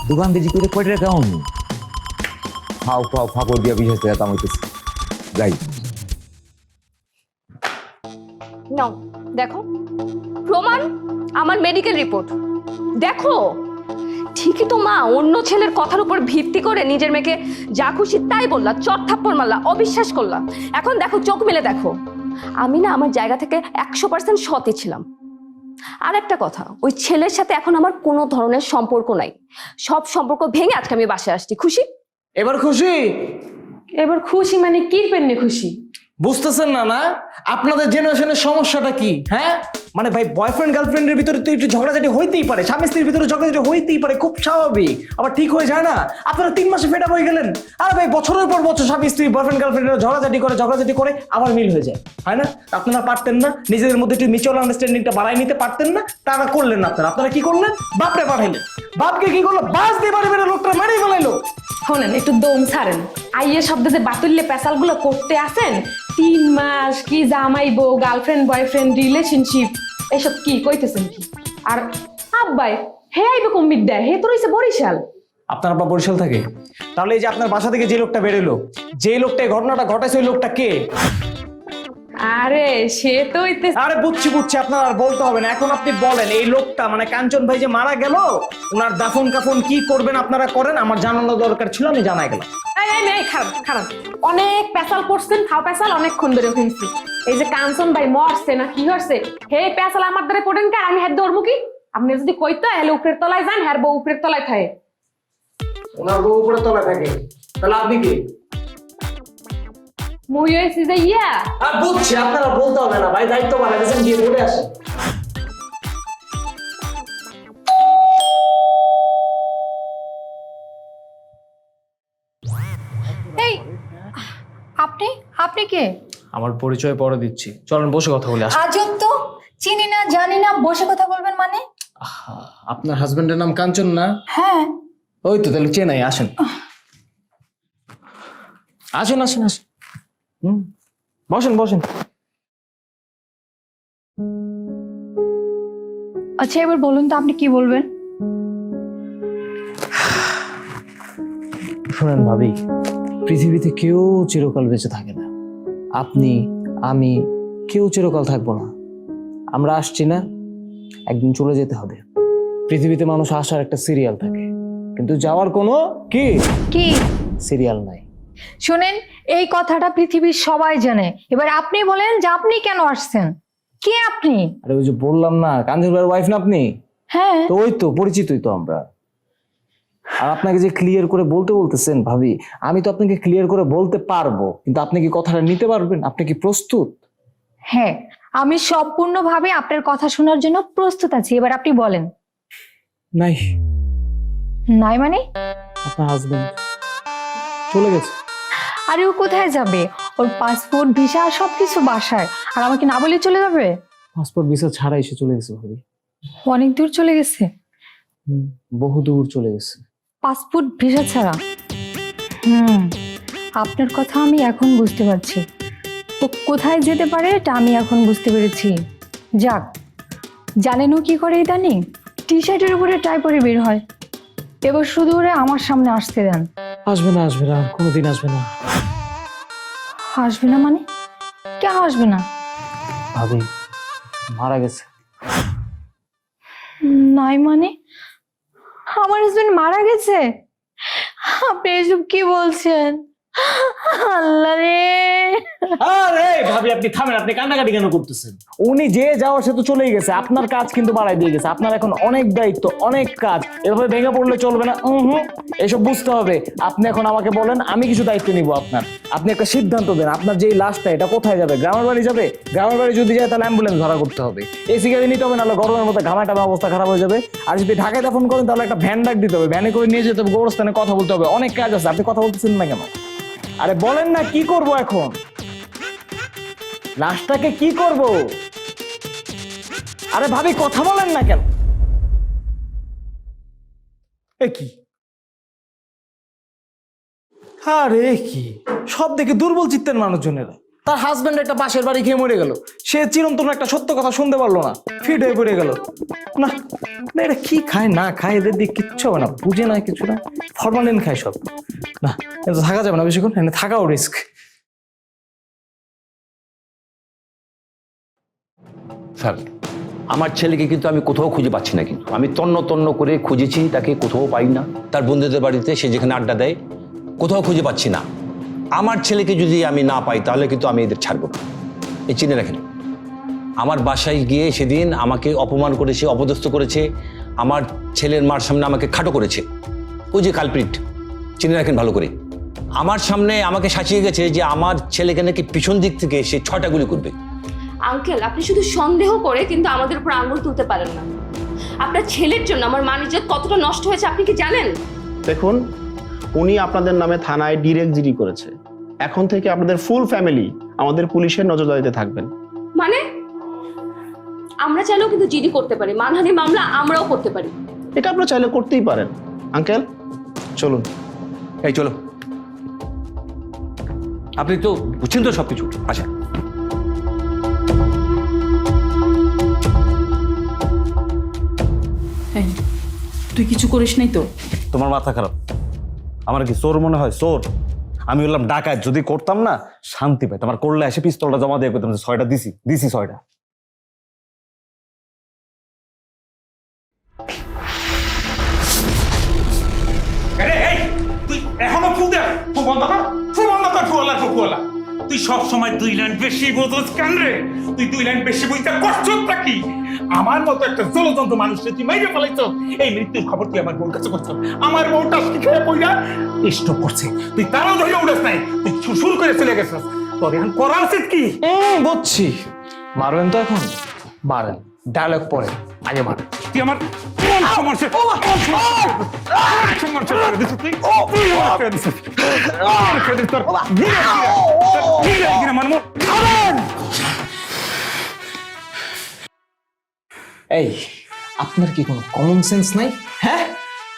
দোকান দেখি করে কয় টাকা অন্য ফাও ফাও ফাঁকর দিয়া 20,000 টাকা কামাইতেছে। যাই। নাও দেখো প্রমাণ, আমার মেডিকেল রিপোর্ট দেখো। ঠিকই তো মা, অন্য ছেলের কথার উপর ভিত্তি করে নিজের মেয়েকে যা খুশি তাই বললা, চট থাপ্পড় মারলা, অবিশ্বাস করলা। এখন দেখো, চোখ মেলে দেখো, আমি না আমার জায়গা থেকে 100% সতই ছিলাম। আর একটা কথা, ওই ছেলের সাথে এখন আমার কোনো ধরনের সম্পর্ক নাই। সব সম্পর্ক ভেঙে আজকে আমি বাসায় আসছি। খুশি? এবার খুশি? এবার খুশি মানে কি পেননি খুশি? বুঝতেছেন না? না আপনাদের জেনারেশনের সমস্যাটা কি? হ্যাঁ, মানে ভাই বয়ফ্রেন্ড গার্লফ্রেন্ডের ভিতরে তো একটু ঝগড়াঝাটি হইতেই পারে, স্বামী স্ত্রীর ভিতরে ঝগড়াঝাটি হইতেই পারে, খুব স্বাভাবিক। আবার ঠিক হয়ে যায় না? আপনারা 3 মাসে ফেড আপ হয়ে গেলেন, আর ভাই বছরের পর বছর স্বামী স্ত্রী বয়ফ্রেন্ড গার্লফ্রেন্ডের ঝগড়াঝাটি করে আবার মিল হয়ে যায়, হয় না? আপনারা পারতেন না নিজেদের মধ্যে একটু মিউচুয়াল আন্ডারস্ট্যান্ডিংটা বাড়াই নিতে পারতেন না? তারা করলেন না। আপনারা কি করলেন? বাপরে পাঠাইলেন। বাপকে কি করলো? বাস দিয়ে বাড়ি বেড়ে লোকটা মারিয়ে ফেলাইলো। শোনেন, একটু দম ছাড়েন। আইয়ে শব্দ যে বাতুল্যে পেশালগুলো করতে আসেন, 3 মাস কি জামাই বউ, গার্লফ্রেন্ড বয়ফ্রেন্ড রিলেশনশিপ, এসব কি কইতেছেন কি? আর আব্বাই হে আইবে কম্বিট দেয়, হে তো রইছে বরিশাল। আপনার আব্বা বরিশাল থাকে? তাহলে এই যে আপনার বাসা থেকে যে লোকটা বেরোলো, যে লোকটা এই ঘটনাটা ঘটাইছে, ওই লোকটা কে? আরে সে তো আরে বুঝছি আপনার আর বলতে হবে না। এখন আপনি বলেন, এই লোকটা মানে কাঞ্চন ভাই যে মারা গেল, ওনার দাফন কাফন কি করবেন আপনারা করেন, আমার জানানো দরকার ছিল, আমি জানাই গেলাম। খারাপ অনেক পেশাল করছেন, খাও পেশাল অনেকক্ষণ ধরে হয়েছি। এই যে কাঞ্চন ভাই মরছে না কি হচ্ছে, হে পেশাল আমার দ্বারা পড়েন কে, আমি হেড দৌড়বো কি? আপনি যদি কইতো এলে উপরের তলায় যান, হ্যার বউ উপরের তলায় থাকে। ওনার বউ উপরে তলায় থাকে, তাহলে আপনি কি? মুই হয়েছি যে ইয়া। আর বুঝছি, আপনারা বলতে হবে না ভাই, দায়িত্ব বাড়া গেছেন, গিয়ে বলে আসেন। এই আপনি আপনি কে? আমার পরিচয় পরে দিচ্ছি, চলেন বসে কথা বলে আসি। আজব তো, চিনি না জানি না, বসে কথা বলবেন মানে? আপনার হাজবেন্ডের নাম কাঞ্চন না? হ্যাঁ। ওই তো, তাহলে চেনাই, আসেন আসেন আসেন আসেন। বসেন বসেন। আচ্ছা এবার বলুন তো, আপনি কি বলবেন? শোনেন ভাবি, পৃথিবীতে কেউ চিরকাল বেঁচে থাকে না। আপনি, আমি, কেউ চিরকাল থাকবো না। আমরা আসছি না, একদিন চলে যেতে হবে। পৃথিবীতে মানুষ আসার একটা সিরিয়াল থাকে, কিন্তু যাওয়ার কোনো কি সিরিয়াল নাই। শুনেন, এই কথাটা পৃথিবীর সবাই জানে। এবার আপনি বলেন যে আপনি কেন আসছেন, কে আপনি? আরে ওই যে বললাম না, কাঞ্চন ভাইয়ের ওয়াইফ না আপনি? হ্যাঁ। তো ওই তো, পরিচিতই তো আমরা। আর আপনাকে যে ক্লিয়ার করে বলতেছেন ভাবি, আমি তো আপনাকে ক্লিয়ার করে বলতে পারবো, কিন্তু আপনি কি কথাটা নিতে পারবেন? আপনি কি প্রস্তুত? হ্যাঁ, আমি সম্পূর্ণভাবে আপনার কথা শোনার জন্য প্রস্তুত আছি। এবার আপনি বলেন। নাই। নাই মানে? আপনার হাজবেন্ড চলে গেছে। আরে ও কোথায় যাবে? ওর পাসপোর্ট ভিসা সবকিছু বাসায়, আর আমাকে না বলে চলে যাবে? পাসপোর্ট ভিসা ছাড়া এসে চলে গেছে ভাবি। অনেক দূর চলে গেছে? বহু দূর চলে গেছে। পাসপোর্ট ভিসা ছাড়া? আপনার কথা আমি এখন বুঝতে পারছি। ও কোথায় যেতে পারে এটা আমি এখন বুঝতে পেরেছি। যাক, জানেন ও কি করে ইদানিং? টি শার্টের উপরে টাই পরে বের হয়। এবার শুধু ওরে আমার সামনে আসতে দেন। আসবে না, আসবে না, কোনোদিন আসবে না। আসবে না মানে? কেন আসবে না? ভাবি মারা গেছে। নাই মানে? আমার হাজবেন্ড মারা গেছে? আপনি এসব কি বলছেন? আল্লাহ রে! আরে ভাবি আপনি থামেন, আপনি কান্নাকাটি কেন করতেছেন? উনি যে যাওয়ার সে তো চলেই গেছে, আপনার কাজ কিন্তু বাড়াই দিয়ে গেছে। আপনার এখন অনেক দায়িত্ব, অনেক কাজ, এভাবে ভেঙে পড়লে চলবে না। এসব বুঝতে হবে। আপনি এখন আমাকে বলেন, আমি কিছু দায়িত্ব নিব আপনার। আপনি একটা সিদ্ধান্ত দেন, আপনার যেই লাশটা এটা কোথায় যাবে? গ্রামের বাড়ি যাবে? গ্রামের বাড়ি যদি যায় তাহলে অ্যাম্বুলেন্স ভাড়া করতে হবে, এসি গাড়ি নিতে হবে, নাহলে গরমের মধ্যে ঘামায় টামা অবস্থা খারাপ হয়ে যাবে। আর যদি ঢাকায় দাফন করেন তাহলে একটা ভ্যান ডাক দিতে হবে, ভ্যানে করে নিয়ে যেতে হবে, গোরস্থানে কথা বলতে হবে, অনেক কাজ আছে। আপনি কথা বলতেছেন না কেন? আরে বলেন না, কি করব এখন? লাশটাকে কি করব? আরে ভাবি কথা বলেন না কেন? কি আরে কি সব দেখে দুর্বল চিত্তের মানুষজনেরা। তার হাজবেন্ড একটা পাশের বাড়ি খেয়ে মরে গেল, সে চিরন্তন একটা সত্য কথা শুনতে পারলো না, ফিট হয়ে পড়ে গেল। না না, এটা কি খায় না খায়, এদের দিয়ে কিচ্ছু হবে না, বুঝে না কিছু না, ফরমালিন খায় সব। না, এটা থাকা যাবে না বেশিক্ষণ, এখানে থাকাও রিস্ক। স্যার, আমার ছেলেকে কিন্তু আমি কোথাও খুঁজে পাচ্ছি না, কিন্তু আমি তন্ন তন্ন করে খুঁজেছি, তাকে কোথাও পাই না। তার বন্ধুদের বাড়িতে সে যেখানে আড্ডা দেয় কোথাও খুঁজে পাচ্ছি না। আমার ছেলেকে যদি আমি না পাই তাহলে কিন্তু আমি এদের ছাড়বো না। এই চিনে রাখেন, আমার বাসায় গিয়ে সেদিন আমাকে অপমান করেছে, অপদস্থ করেছে, আমার ছেলের মার সামনে আমাকে খাটো করেছে। ওই যে কালপ্রিট, চিনে রাখেন ভালো করে। আমার সামনে আমাকে সাজিয়ে গেছে যে আমার ছেলেকে নাকি পিছন দিক থেকে সে 6টা গুলি করবে। আঙ্কেল, আপনি শুধু সন্দেহ করে কিন্তু আমাদের উপর আঙুল তুলতে পারেন না। আপনার ছেলের জন্য আমার মান-ইজ্জত কতটা নষ্ট হয়েছে আপনি কি জানেন? দেখুন, উনি আপনাদের নামে থানায় ডিরেক্ট জিডি করেছে। এখন থেকে আপনাদের ফুল ফ্যামিলি আমাদের পুলিশের নজরদারিতে থাকবেন। মানে আমরা চাইলেও কিন্তু জিডি করতে পারি, মানহানি মামলা আমরাও করতে পারি। এটা আপনারা চাইলে করতেই পারেন। আঙ্কেল চলুন। এই চলো, আপনি তো বুঝছেন তো সবকিছু। আচ্ছা, তুই কিছু করিস নাই তো? তোমার মাথা খারাপ? আমার কি চোর মনে হয়? চোর? আমি বললাম ডাকাত যদি করতাম না শান্তি পাইতাম, আর করলে এসে পিস্তলটা জমা দিয়ে করতাম, 6টা দিছি 6টা। আরে এই তুই এখনো ফু দে, ফু বন্ধ কর, ফুয়ালা। তুই সব সময় 2 লাইন বেশি বোঝস কেন রে? তুই 2 লাইন বেশি বুঝতে কষ্টটা কি? আমার মতো একটা জলজন্ত মানুষকে তুই মাইরে ফেলাইছ। এই মৃত্যুর খবর তুই আমার বোন কাছে করছ। আমার বোনটা শিখে পড়া স্টপ করছে, তুই তারও ধরে উঠেছ নাই, তুই শুরু করে চলে গেছিস। তোর এখন করা উচিত কি? বুঝছি, মারবেন তো এখন, মারেন, ডায়লগ পরে আগে মারেন। তুই আমার সমস্যা করে দিচ্ছিস তুই। এই আপনার কি কোনো কমন সেন্স নাই? হ্যাঁ,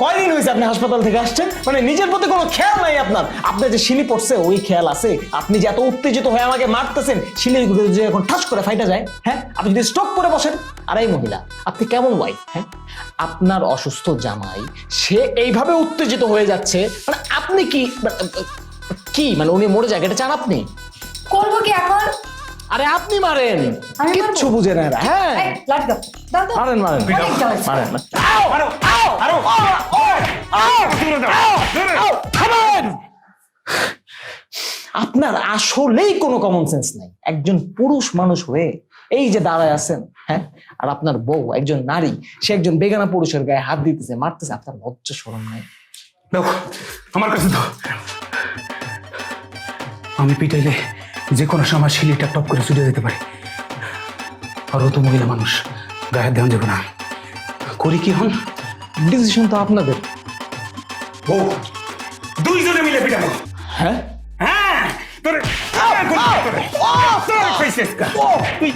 কয়দিন হয়েছে আপনি হাসপাতাল থেকে আসছেন? মানে নিজের প্রতি কোনো খেয়াল নাই আপনার। আপনার যে শিলি পড়ছে ওই খেয়াল আছে? আপনি যে এত উত্তেজিত হয়ে আমাকে মারতেছেন, শিলির যে এখন ঠাস করে ফাইটা যায়, হ্যাঁ? আপনি যদি স্ট্রোক করে বসেন। আর এই মহিলা, আপনি কেমন ওয়াইফ? হ্যাঁ, আপনার অসুস্থ জামাই সে এইভাবে উত্তেজিত হয়ে যাচ্ছে, মানে আপনি কি মানে উনি মরে যায় এটা চান আপনি? করবো কি এখন? আরে আপনি মারেন, আমি কিচ্ছু মারবো? বুঝে না এরা। হ্যাঁ, এই, লাঠি দাও, দাও তো। মারেন অনেক জ্বালাইছে। মারেন। থামেন! আপনার আসলেই কোনো কমন সেন্স নাই। একজন পুরুষ মানুষ হয়ে এই যে দাঁড়ায় আছেন, হ্যাঁ, আর আপনার বউ একজন নারী, সে একজন বেগানা পুরুষের গায়ে হাত দিতেছে, মারতেছে, আপনার লজ্জা শরম নাই? দেখো আমার কাছে তো আমি পিটাইলে যে কোনো সময় শিলিটা টপ করে ছুটে যেতে পারে, আর ও তো মহিলা মানুষ, গায়ে ধ্যান যাবে না। করি কি হন? ডিসিশন তো আপনাদের। ও দুইজনে মিলে পিটাবো। হ্যাঁ, হ্যাঁ, তোরে তুই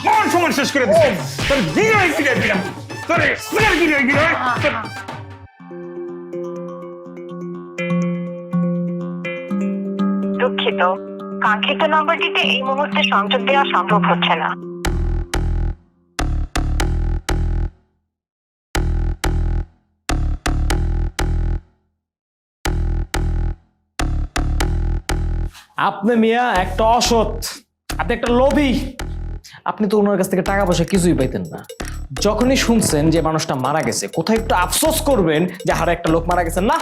মন সমান শেষ করে দিস। তোর গিরাই পিটাবো, তোরে গিরাই। দুঃখিত, কাঙ্ক্ষিত নম্বরটিতে এই মুহূর্তে সংযোগ দেওয়া সম্ভব হচ্ছে না। আপনি মিয়া একটা অসৎ, আপনি একটা লোভী। আপনি তো ওনার কাছ থেকে টাকা পয়সা কিছুই পাইতেন না। যখনই শুনছেন যে মানুষটা মারা গেছে, কোথায় একটু আফসোস করবেন যে হারে একটা লোক মারা গেছেন? না,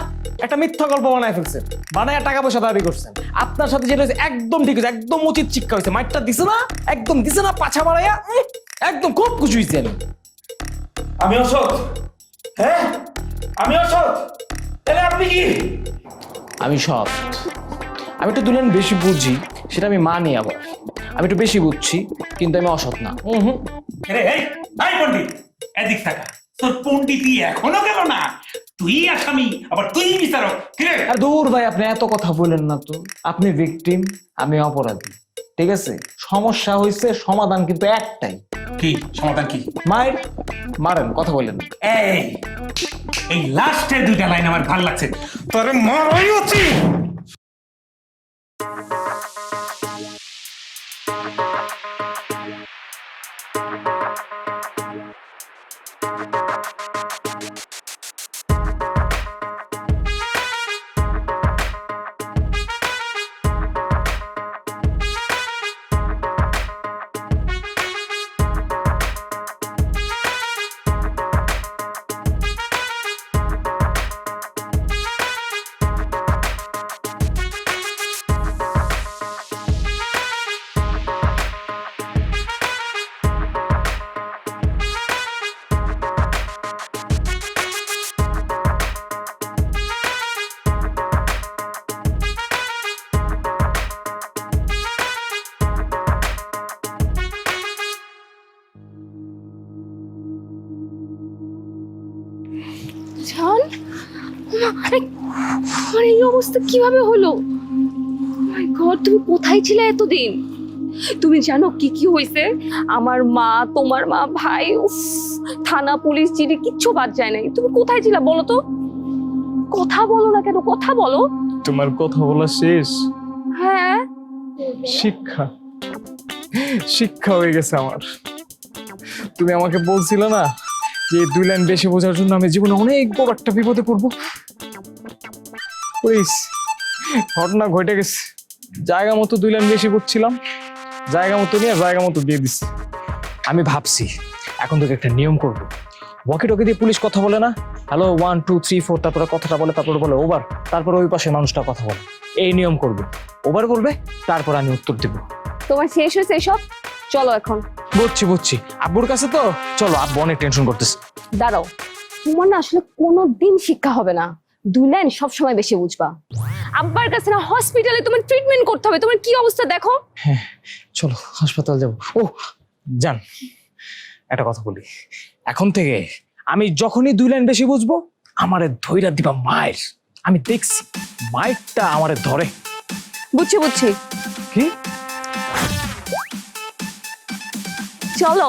একটা মিথ্যা গল্প বানায় ফেলছেন, বানায় টাকা পয়সা দাবি করছেন। আপনার সাথে যেটা হয়েছে একদম ঠিক হয়েছে, একদম উচিত শিক্ষা হয়েছে। মাইটটা দিছে না, একদম দিছে না, পাছা মারাইয়া একদম খুব খুশি হয়েছি আমি। আমি অসৎ? হ্যাঁ, আমি অসৎ? তাহলে আপনি কি? আমি সৎ। আমি একটু দুলেন বেশি বুঝি, সেটা আমি মানি। আবার আমি একটু বেশি বুঝছি, কিন্তু আমি অসৎ না। এই পণ্ডিত, এদিক থাকা। তোর পণ্ডিতই এখনো গেল না, তুই আসামি আবার তুই বিচারক। আর দূর ভাই, আপনি এত কথা বলেন না তো। আপনি ভিকটিম, আমি অপরাধী, ঠিক আছে? সমস্যা হয়েছে, সমাধান কিন্তু একটাই। কি সমাধান? কি? মারেন, কথা বলেন। এই লাস্টের 2টা লাইন আমার ভালো লাগছে। তোরে মারাই উচিত। জান, আমার এই অবস্থা কিভাবে হলো? মাই গড, তুমি কোথায় ছিলে এতদিন? তুমি জানো কি কি হয়েছে? আমার মা, তোমার মা, ভাই, থানা, পুলিশ, জিডি কিচ্ছু বাদ যায় নাই। তুমি কোথায় ছিলা বলো তো? কথা বলো না কেন? কথা বলো। তোমার কথা বলা শেষ? হ্যাঁ, শিক্ষা হয়ে গেছে আমার। তুমি আমাকে বলছিলে না যে 2 লাইন বেশি বোঝার জন্য আমি জীবনে অনেক বড় একটা বিপদে পড়বো? ঘটনা ঘটে গেছে, জায়গা মতো 2 লাইন বেশি বুঝছিলাম, জায়গা মতো নিয়ে জায়গা মতো দিয়ে দিছি। আমি ভাবছি এখন থেকে একটা নিয়ম করবো, ওয়াকি টকি দিয়ে পুলিশ কথা বলে না, হ্যালো 1 2 3 4, তারপরে কথাটা বলে, তারপরে বলে ওভার, তারপরে ওই পাশে মানুষটা কথা বলে, এই নিয়ম করবো। ওভার বলবে, তারপর আমি উত্তর দিব। তোমার শেষ হয়েছে এসব, চলো এখন। বুঝছি, আব্বুর কাছে তো, চলো, আব্বু অনেক টেনশন করতেছে। দাঁড়াও, তোমার না আসলে কোনোদিন শিক্ষা হবে না, 2 লাইন সবসময় বেশি বুঝবা। আব্বার কাছে না হসপিটালে তোমার ট্রিটমেন্ট করতে হবে, তোমার কি অবস্থা দেখো। হ্যাঁ চলো হাসপাতাল যাবো। ও জান, একটা কথা বলি, এখন থেকে আমি যখনই 2 লাইন বেশি বুঝবো আমারে ধইরা দিবা মায়ের। আমি দেখছি মায়েরটা আমারে ধরে। বুঝছি কি? চলো।